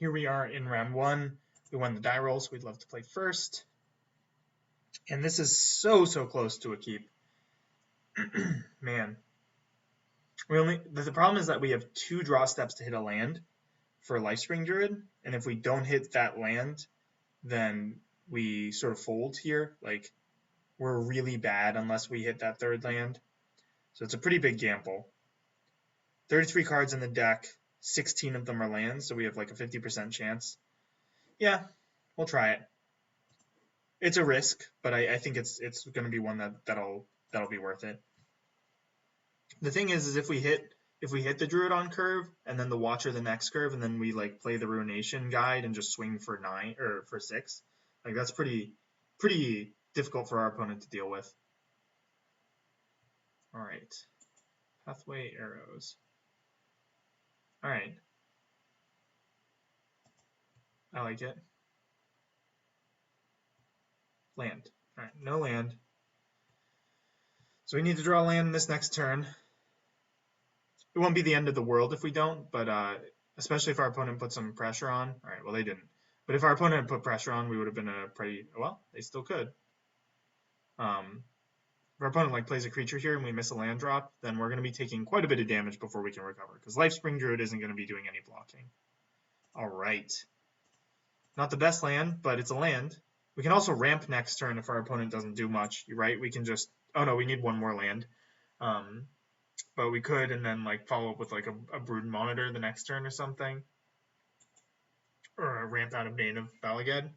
here we are in round 1. We won the die roll, so we'd love to play first. And this is so close to a keep. Man. The problem is that we have 2 draw steps to hit a land for Lifespring Druid, and if we don't hit that land, then we sort of fold here. Like, we're really bad unless we hit that 3rd land. So it's a pretty big gamble. 33 cards in the deck, 16 of them are lands, so we have like a 50% chance. Yeah, we'll try it. It's a risk, but I think it's going to be one that'll be worth it. The thing is if we hit the Druid on curve and then the Watcher the next curve, and then we like play the Ruination Guide and just swing for 9 or for 6, like that's pretty difficult for our opponent to deal with. All right, Pathway Arrows. All right, I like it. Land. All right, no land. So we need to draw land this next turn. It won't be the end of the world if we don't, but especially if our opponent put some pressure on. All right, well, they didn't. But if our opponent had put pressure on, we would have been a pretty, well, they still could. If our opponent like plays a creature here and we miss a land drop, then we're going to be taking quite a bit of damage before we can recover, because Lifespring Druid isn't going to be doing any blocking. All right. Not the best land, but it's a land. We can also ramp next turn if our opponent doesn't do much. You're right, we can just, oh no, we need 1 more land. But we could, and then like follow up with like a Brood Monitor the next turn or something. Or a ramp out of Bane of Balagad.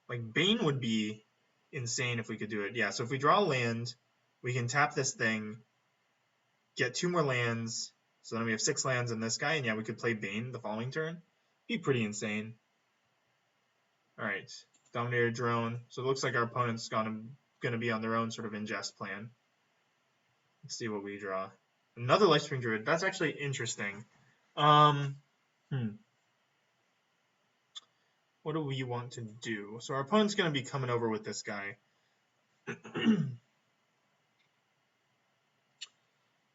Like, Bane would be insane if we could do it. Yeah, so if we draw land, we can tap this thing, get 2 more lands, so then we have 6 lands in this guy, and yeah, we could play Bane the following turn. Be pretty insane. Alright, Dominator Drone. So it looks like our opponent's gonna be on their own sort of ingest plan. Let's see what we draw. Another Lifespring Druid. That's actually interesting. What do we want to do? So our opponent's going to be coming over with this guy.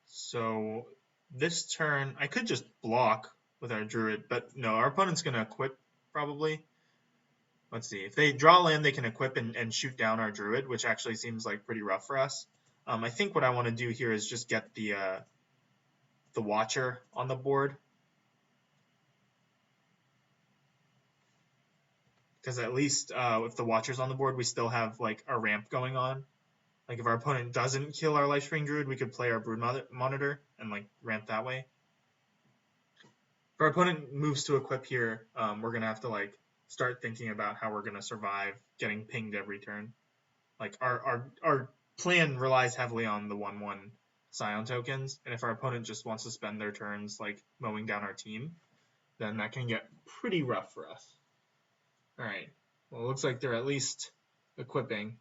So this turn, I could just block with our Druid, but no, our opponent's going to equip probably. Let's see. If they draw land, they can equip and shoot down our Druid, which actually seems like pretty rough for us. I think what I want to do here is just get the Watcher on the board. Because at least if the Watcher's on the board, we still have like a ramp going on. Like if our opponent doesn't kill our Lifespring Druid, we could play our Brood Monitor and like ramp that way. If our opponent moves to equip here, we're going to have to like start thinking about how we're going to survive getting pinged every turn. Like our plan relies heavily on the 1/1 Scion tokens, and if our opponent just wants to spend their turns like mowing down our team, then that can get pretty rough for us. All right, well, it looks like they're at least equipping.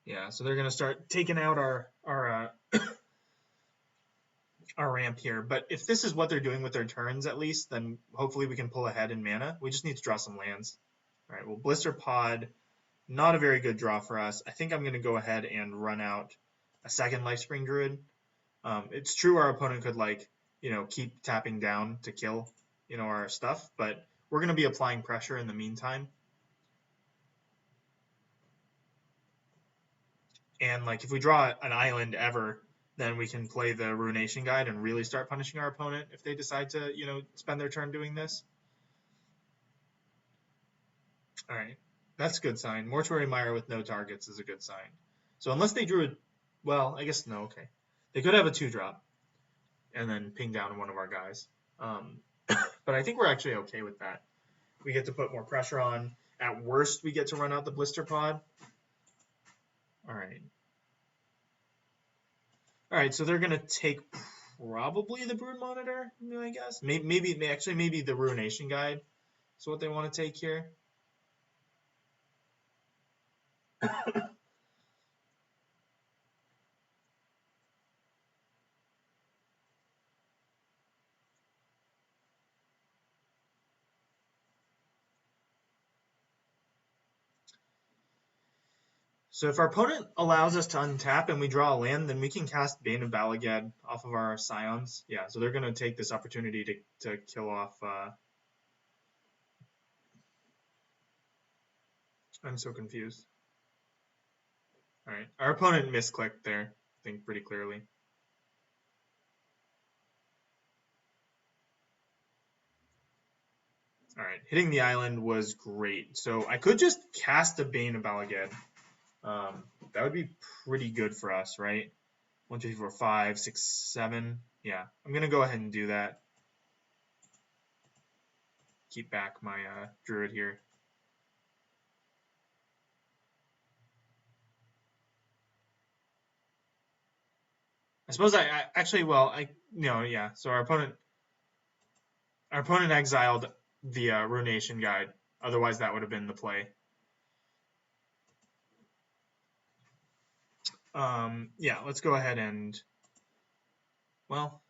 Yeah, so they're going to start taking out our our ramp here. But if this is what they're doing with their turns at least, then hopefully we can pull ahead in mana. We just need to draw some lands. All right, well, Blister Pod, not a very good draw for us. I think I'm going to go ahead and run out a second Lifespring Druid. It's true our opponent could like, keep tapping down to kill, our stuff, but we're going to be applying pressure in the meantime. And like if we draw an island ever, then we can play the Ruination Guide and really start punishing our opponent if they decide to, spend their turn doing this. All right, that's a good sign. Mortuary Mire with no targets is a good sign. So unless they drew well, I guess no, okay. They could have a 2-drop and then ping down one of our guys. But I think we're actually okay with that. We get to put more pressure on. At worst, we get to run out the Blister Pod. All right. All right, so they're going to take probably the Brood Monitor, I guess. Maybe the Ruination Guide is what they want to take here. So if our opponent allows us to untap and we draw a land, then we can cast Bane of Balagad off of our Scions. Yeah, so they're going to take this opportunity to kill off... I'm so confused. All right, our opponent misclicked there, I think, pretty clearly. All right, hitting the island was great. So I could just cast a Bane of Balagad. That would be pretty good for us, right? 1, 2, 3, 4, 5, 6, 7. Yeah, I'm going to go ahead and do that. Keep back my Druid here. I suppose yeah. So our opponent exiled the Ruination Guide. Otherwise, that would have been the play. Yeah, let's go ahead and, well,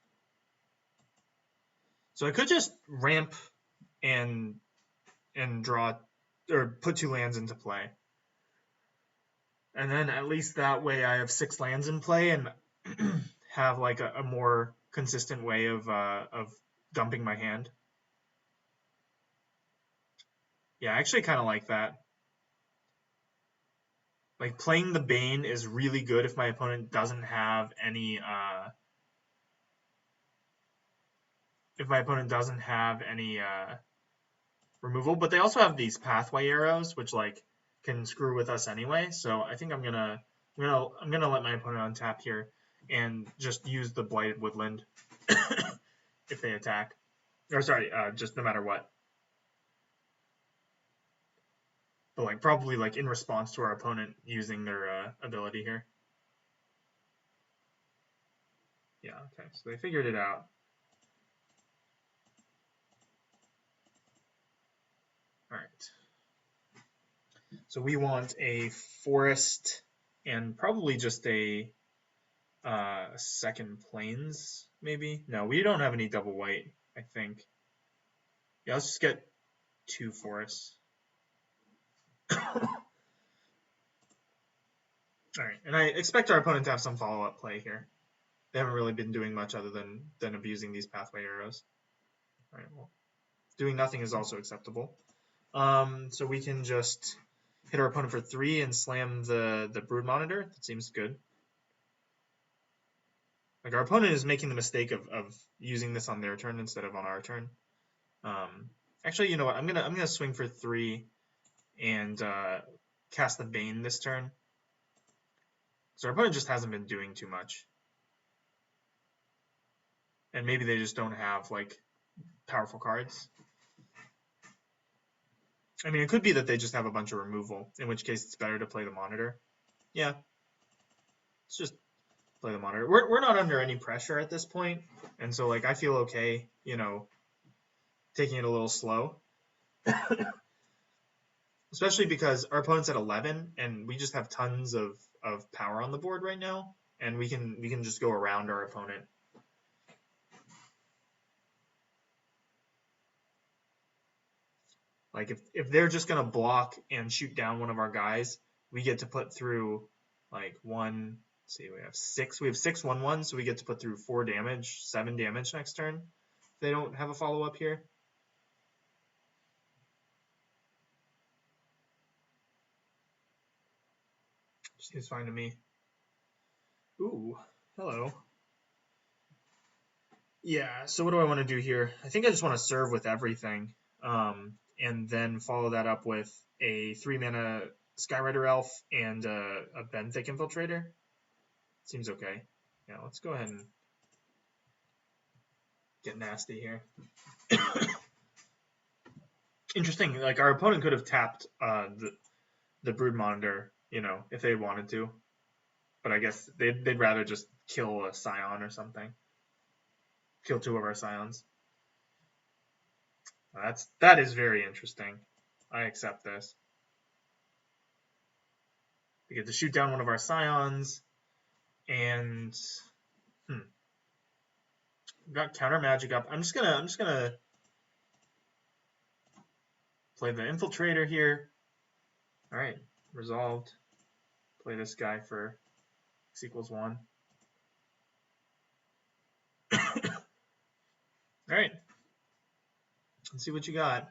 so I could just ramp and draw, or put 2 lands into play. And then at least that way I have 6 lands in play and have like a more consistent way of dumping my hand. Yeah, I actually kind of like that. Like, playing the Bane is really good if my opponent doesn't have any removal, but they also have these pathway arrows, which like can screw with us anyway. So I think I'm gonna let my opponent untap here and just use the Blighted Woodland if they attack. Or sorry, just no matter what. But like probably like in response to our opponent using their ability here. Yeah, okay, so they figured it out. All right. So we want a forest and probably just a second plains, maybe? No, we don't have any double white, I think. Yeah, let's just get 2 forests. All right, and I expect our opponent to have some follow-up play here. They haven't really been doing much other than abusing these pathway arrows. All right, well, doing nothing is also acceptable. So we can just hit our opponent for 3 and slam the Brood Monitor. That seems good. Like, our opponent is making the mistake of using this on their turn instead of on our turn. Actually, you know what? I'm gonna swing for 3 and cast the Bane this turn. So our opponent just hasn't been doing too much. And maybe they just don't have, like, powerful cards. I mean, it could be that they just have a bunch of removal, in which case it's better to play the Monitor. Yeah. Let's just play the Monitor. We're not under any pressure at this point, and so, like, I feel okay, you know, taking it a little slow. Especially because our opponent's at 11, and we just have tons of power on the board right now, and we can just go around our opponent. Like, if they're just gonna block and shoot down one of our guys, we get to put through like we have 6 1/1, so we get to put through 4 damage, 7 damage next turn. If they don't have a follow-up here. Seems fine to me. Ooh, hello. Yeah, so what do I want to do here? I think I just want to serve with everything, and then follow that up with a 3-mana Skyrider Elf and a Benthic Infiltrator. Seems okay. Yeah, let's go ahead and get nasty here. Interesting, like, our opponent could have tapped the Brood Monitor, you know, if they wanted to. But I guess they'd rather just kill a Scion or something. Kill 2 of our Scions. That is very interesting. I accept this. We get to shoot down one of our Scions, and we've got counter magic up. I'm just gonna play the Infiltrator here. All right, resolved. play this guy for x equals 1. All right. Let's see what you got.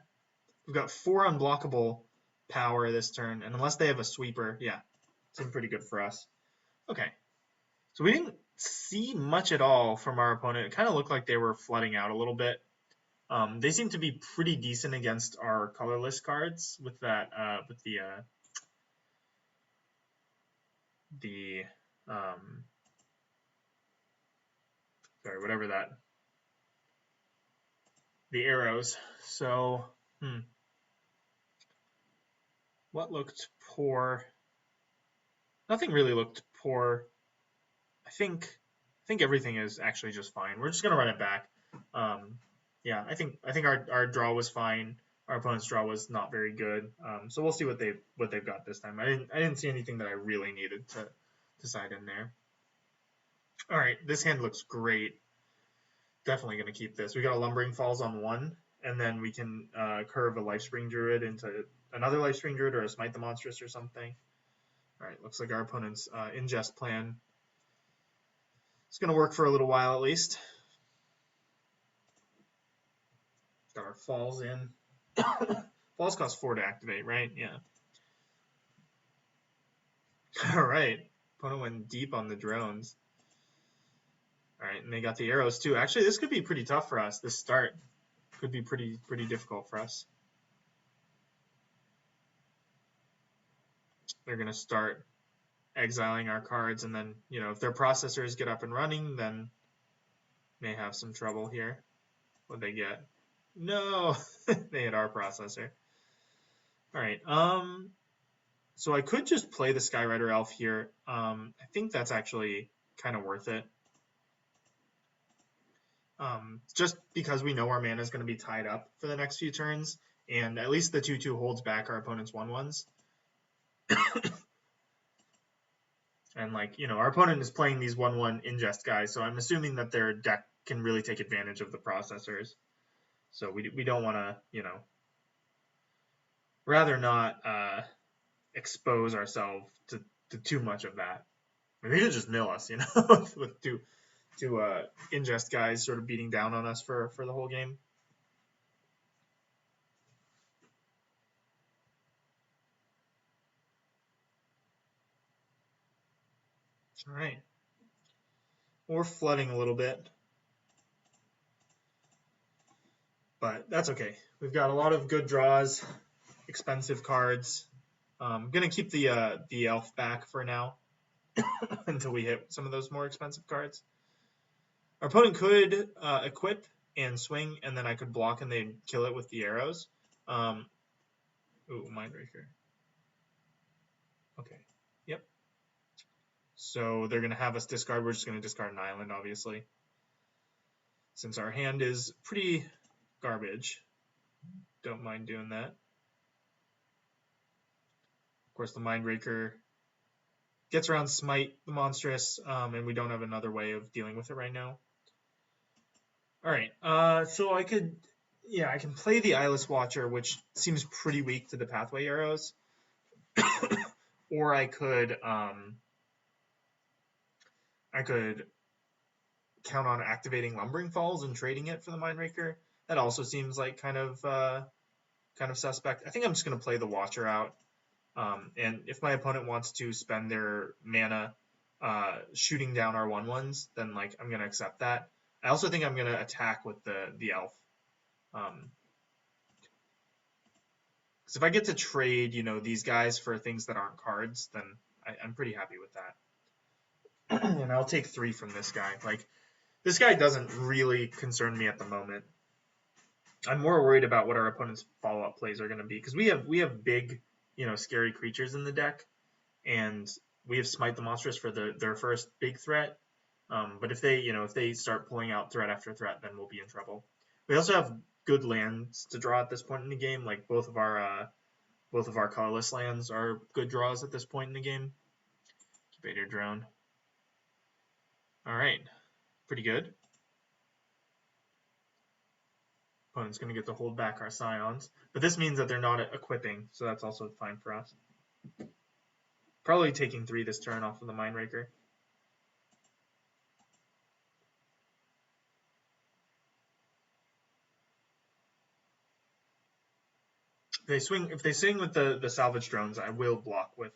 We've got 4 unblockable power this turn, and unless they have a sweeper, yeah, seemed pretty good for us. Okay. So we didn't see much at all from our opponent. It kind of looked like they were flooding out a little bit. They seem to be pretty decent against our colorless cards with that, with sorry, whatever that, the arrows. So, what looked poor? Nothing really looked poor. I think everything is actually just fine. We're just gonna run it back. Yeah, I think our draw was fine. Our opponent's draw was not very good. So we'll see what they've got this time. I didn't see anything that I really needed to decide in there. All right, this hand looks great. Definitely gonna keep this. We got a Lumbering Falls on 1, and then we can curve a Lifespring Druid into another Lifespring Druid or a Smite the Monstrous or something. All right, looks like our opponent's ingest plan is gonna work for a little while at least. Got our falls in. Falls cost 4 to activate, right? Yeah. All right. Opponent went deep on the drones. All right, and they got the arrows too. Actually, this could be pretty tough for us. This start could be pretty difficult for us. They're gonna start exiling our cards, and then if their processors get up and running, then may have some trouble here. What'd they get? No, they hit our processor. All right. So I could just play the Skyrider Elf here. I think that's actually kind of worth it. Just because we know our mana is going to be tied up for the next few turns, and at least the 2/2 holds back our opponent's 1/1s. And our opponent is playing these 1/1 ingest guys, so I'm assuming that their deck can really take advantage of the processors. So we don't want to, rather not expose ourselves to too much of that. I mean, they could just mill us, with two ingest guys sort of beating down on us for the whole game. All right. We're flooding a little bit, but that's okay. We've got a lot of good draws, expensive cards. I'm gonna keep the elf back for now until we hit some of those more expensive cards. Our opponent could equip and swing, and then I could block and they'd kill it with the arrows. Ooh, Mindbreaker. Okay. Yep. So they're going to have us discard. We're just going to discard an island, obviously. Since our hand is pretty garbage. Don't mind doing that. Of course, the Mindbreaker gets around Smite the Monstrous, and we don't have another way of dealing with it right now. All right, so I can play the Eyeless Watcher, which seems pretty weak to the Pathway Arrows. Or I could count on activating Lumbering Falls and trading it for the Mindbreaker. That also seems like kind of suspect. I think I'm just going to play the Watcher out. And if my opponent wants to spend their mana shooting down our 1/1s, then I'm going to accept that. I also think I'm going to attack with the elf. Because if I get to trade, these guys for things that aren't cards, then I'm pretty happy with that. And I'll take 3 from this guy. This guy doesn't really concern me at the moment. I'm more worried about what our opponent's follow-up plays are going to be, because we have big, scary creatures in the deck, and we have Smite the Monstrous for their first big threat. But if they start pulling out threat after threat, then we'll be in trouble. We also have good lands to draw at this point in the game. Both of our colorless lands are good draws at this point in the game. Keep your drone. All right, pretty good. Opponent's going to get to hold back our Scions, but this means that they're not equipping, so that's also fine for us. Probably taking 3 this turn off of the Mindraker. If they swing with the salvage drones, I will block with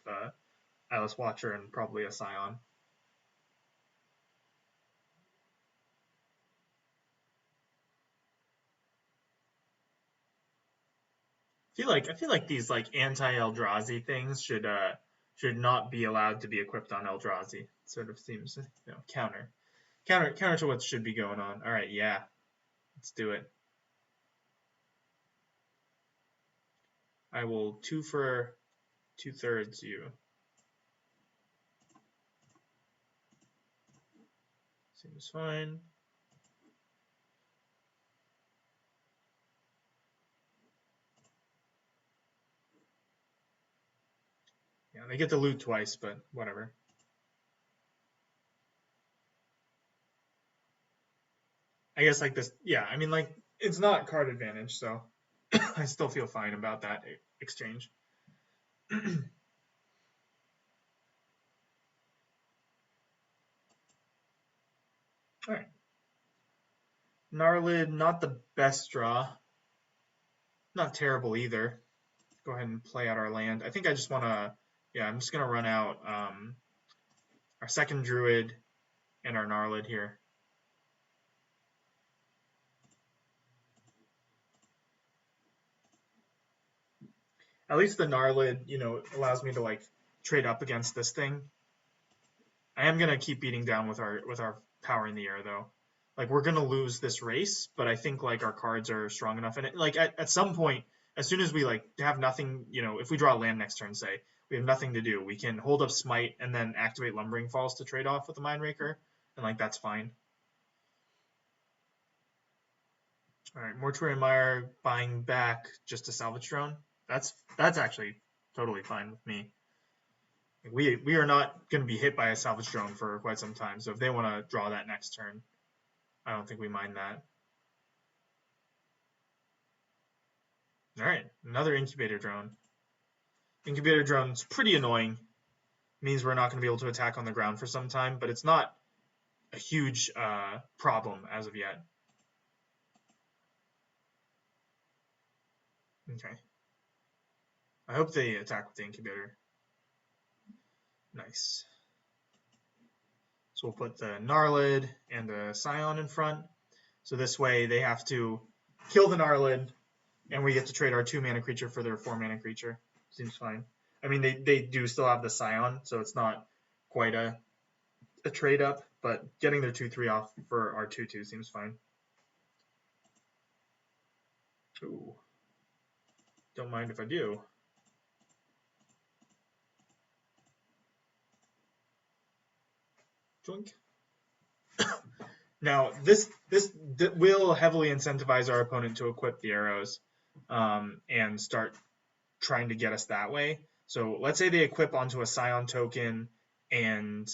Atlas Watcher and probably a Scion. I feel like these like anti-Eldrazi things should not be allowed to be equipped on Eldrazi. It sort of seems, you know, counter to what should be going on. All right, yeah, let's do it. I will 2 for 2/3 you. Seems fine. Yeah, they get to loot twice, but whatever. I guess like this, yeah, I mean, like, it's not card advantage, so I still feel fine about that exchange. All right. Gnarlid, not the best draw. Not terrible either. Go ahead and play out our land. I think I just want to, yeah, I'm just going to run out our second Druid and our Gnarlid here. At least the Gnarlid, you know, allows me to like trade up against this thing. I am gonna keep beating down with our power in the air though. Like we're gonna lose this race, but I think like our cards are strong enough. And like at some point, as soon as we like have nothing, you know, if we draw a land next turn, say we have nothing to do, we can hold up Smite and then activate Lumbering Falls to trade off with the Mindraker, and like that's fine. All right, Mortuary Mire buying back just a salvage drone. That's actually totally fine with me. We are not going to be hit by a salvage drone for quite some time, so if they want to draw that next turn, I don't think we mind that. All right, another incubator drone. Incubator drone's pretty annoying. Means we're not going to be able to attack on the ground for some time, but it's not a huge problem as of yet. Okay. I hope they attack with the incubator. Nice. So we'll put the Gnarlid and the Scion in front. So this way they have to kill the Gnarlid, and we get to trade our 2-mana creature for their 4-mana creature. Seems fine. I mean, they do still have the Scion, so it's not quite a trade up, but getting their 2/3 off for our 2/2 seems fine. Ooh. Don't mind if I do. Joink. Now, this will heavily incentivize our opponent to equip the arrows and start trying to get us that way. So let's say they equip onto a Scion token and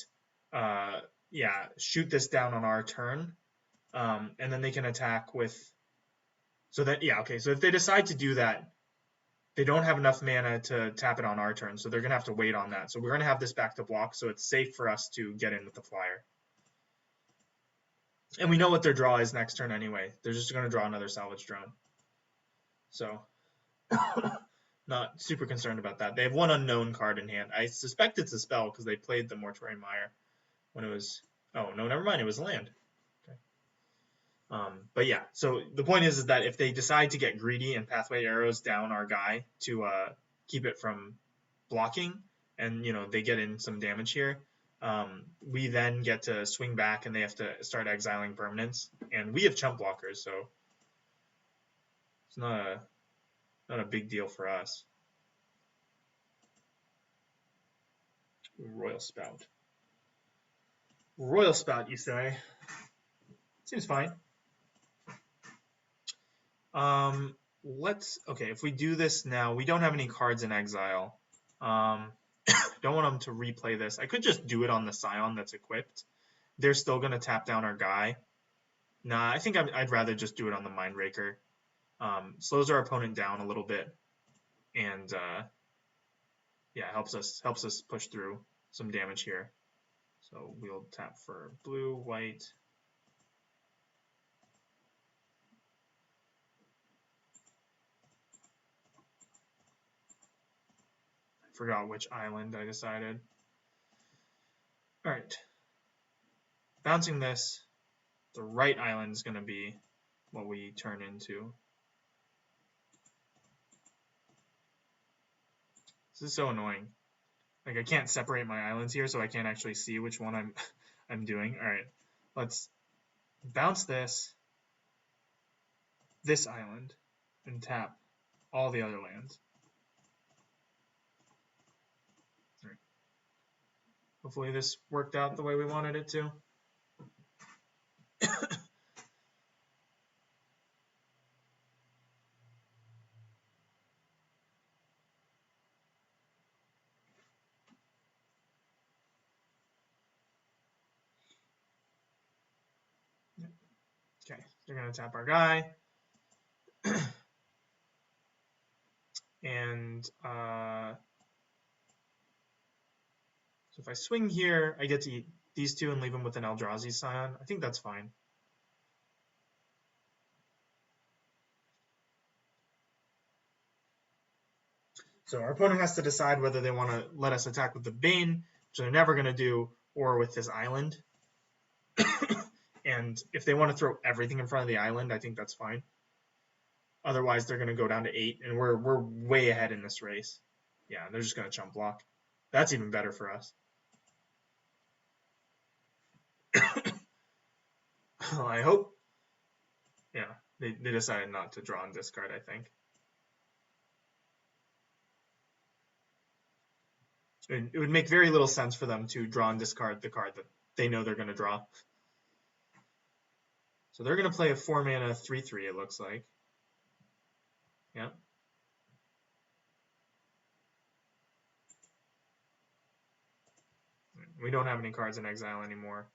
yeah, shoot this down on our turn, and then they can attack with. So that yeah, okay. So if they decide to do that, they don't have enough mana to tap it on our turn, so they're gonna have to wait on that. So we're gonna have this back to block, so it's safe for us to get in with the flyer. And we know what their draw is next turn anyway. They're just gonna draw another salvage drone. So not super concerned about that. They have one unknown card in hand. I suspect it's a spell because they played the Mortuary Mire when it was. Oh no, never mind. It was a land. Okay. But yeah, so the point is that if they decide to get greedy and pathway arrows down our guy to keep it from blocking, and you know they get in some damage here, we then get to swing back and they have to start exiling permanents, and we have chump blockers, so it's not a big deal for us. Royal Spout. Royal Spout, you say? Seems fine. Okay, if we do this now, we don't have any cards in exile. Don't want them to replay this. I could just do it on the Scion that's equipped. They're still going to tap down our guy. Nah, I think I'd rather just do it on the Mindraker. Slows our opponent down a little bit. And yeah, helps us push through some damage here. So we'll tap for blue, white. I forgot which island I decided. All right. Bouncing this, the right island is going to be what we turn into. This is so annoying. Like I can't separate my islands here, so I can't actually see which one I'm doing. All right, let's bounce this island and tap all the other lands. All right. Hopefully this worked out the way we wanted it to. Okay, they're gonna tap our guy. And so if I swing here, I get to eat these two and leave them with an Eldrazi Scion. I think that's fine. So our opponent has to decide whether they want to let us attack with the Bane, which they're never going to do, or with this island. And if they want to throw everything in front of the island, I think that's fine. Otherwise, they're going to go down to 8, and we're way ahead in this race. Yeah, they're just going to chump block. That's even better for us. Well, I hope. Yeah, they decided not to draw and discard, I think. It would make very little sense for them to draw and discard the card that they know they're going to draw. So they're going to play a 4-mana 3/3, it looks like. Yeah. We don't have any cards in exile anymore.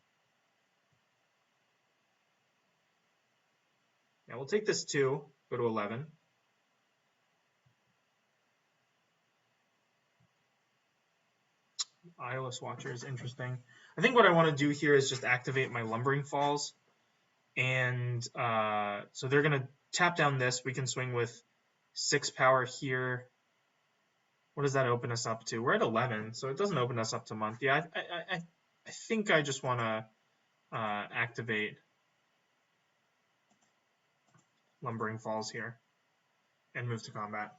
Yeah, we'll take this 2, go to 11. Eyeless Watcher is interesting. I think what I want to do here is just activate my Lumbering Falls. And so they're going to tap down this. We can swing with 6 power here. What does that open us up to? We're at 11, so it doesn't open us up to month. Yeah, I think I just want to activate Lumbering Falls here and move to combat.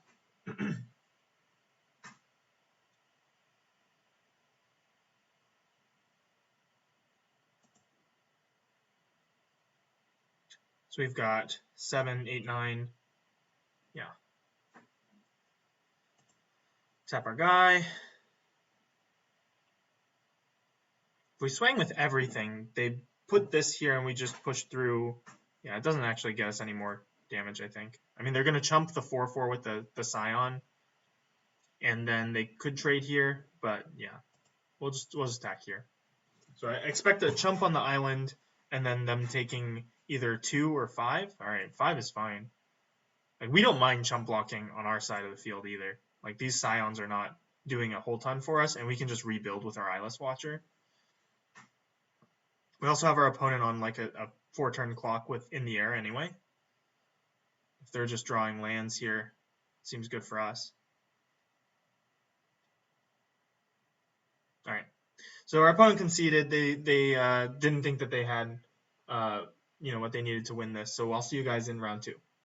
So we've got 7, 8, 9. Yeah. Tap our guy. If we swing with everything, they put this here and we just push through. Yeah, it doesn't actually get us any more damage, I think. I mean, they're going to chump the 4/4 with the Scion. And then they could trade here, but yeah, we'll just attack here. So I expect a chump on the island, and then them taking either 2 or 5. All right, 5 is fine. Like we don't mind chump blocking on our side of the field either. Like these Scions are not doing a whole ton for us, and we can just rebuild with our Eyeless Watcher. We also have our opponent on like a 4-turn clock in the air anyway. If they're just drawing lands here, it seems good for us. All right. So our opponent conceded. They didn't think that they had what they needed to win this. So I'll see you guys in round 2.